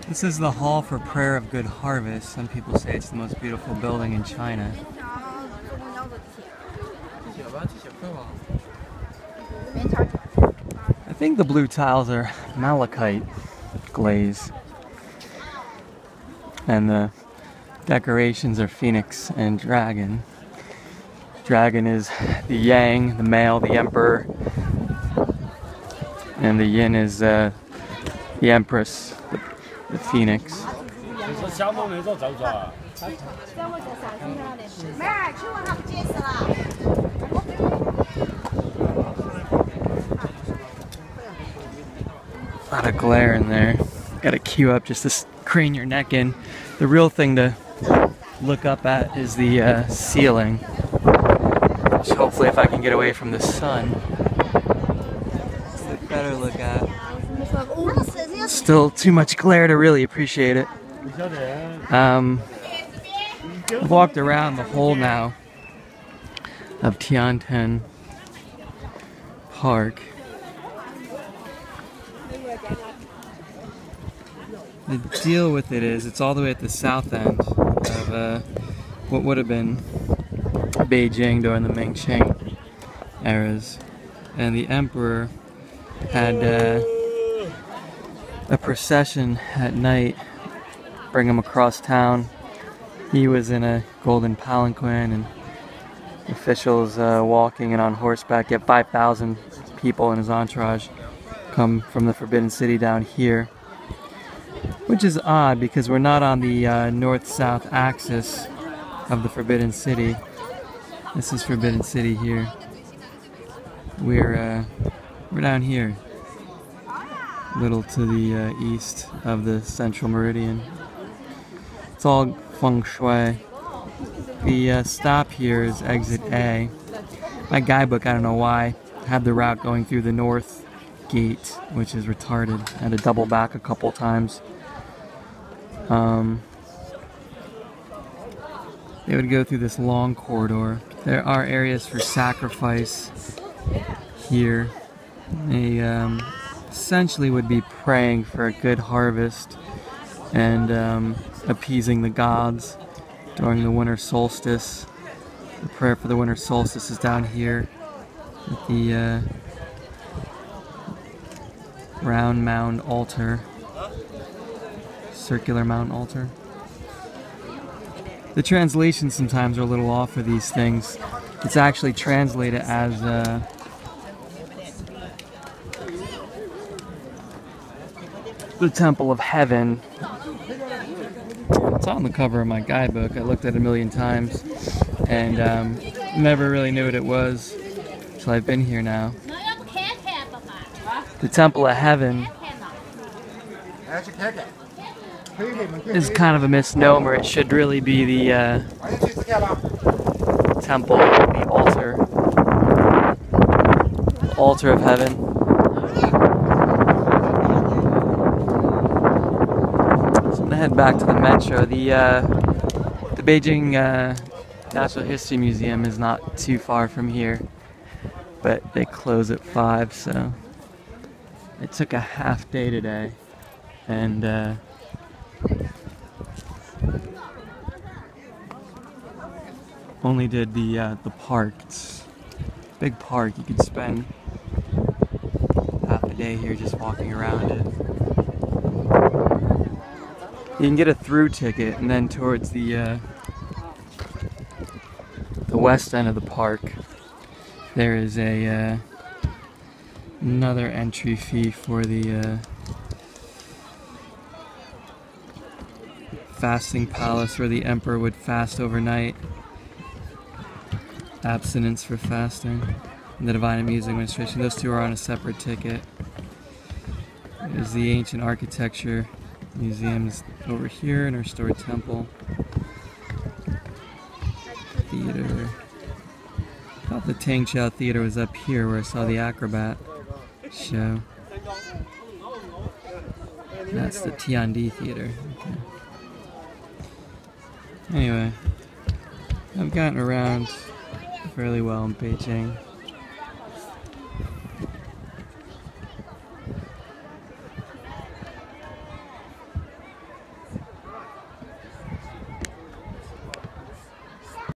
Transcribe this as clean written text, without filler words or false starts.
This is the Hall for Prayer of Good Harvest. Some people say it's the most beautiful building in China. I think the blue tiles are malachite glaze. And the decorations are phoenix and dragon. Dragon is the yang, the male, the emperor. And the yin is the empress, the phoenix. A lot of glare in there. Gotta queue up just to crane your neck in. The real thing to look up at is the ceiling. Which hopefully if I can get away from the sun, it's a better look at. Still too much glare to really appreciate it. I've walked around the whole now of Tian Park. The deal with it is it's all the way at the south end of what would have been Beijing during the Ming-Qing eras, and the emperor had a procession at night bring him across town. He was in a golden palanquin and officials walking and on horseback. Yet 5,000 people in his entourage come from the Forbidden City down here, which is odd because we're not on the north-south axis of the Forbidden City. This is Forbidden City here. We're down here, a little to the east of the central meridian. It's all feng shui. The stop here is exit A. My guidebook, I don't know why, had the route going through the north gate, which is retarded. I had to double back a couple times. They would go through this long corridor. There are areas for sacrifice here. They essentially would be praying for a good harvest and appeasing the gods during the winter solstice. The prayer for the winter solstice is down here at the round mound altar, circular mound altar. The translations sometimes are a little off for these things. It's actually translated as the Temple of Heaven. It's on the cover of my guidebook. I looked at it a million times and never really knew what it was until I've been here now. The Temple of Heaven is kind of a misnomer. It should really be the temple, the altar of heaven. So I'm gonna head back to the metro. The Beijing Natural History Museum is not too far from here, but they close at 5, so it took a half day today, and only did the park. It's a big park. You could spend half a day here just walking around it. You can get a through ticket, and then towards the west end of the park, there is a another entry fee for the fasting palace, where the emperor would fast overnight. Abstinence for fasting, and the Divine Amusement Administration. Those two are on a separate ticket. There's the Ancient Architecture Museums over here, and our Restored Temple. Theater. I thought the Tang Chao Theater was up here where I saw the acrobat show. That's the Tian Theater. Okay. Anyway, I've gotten around fairly well in Beijing.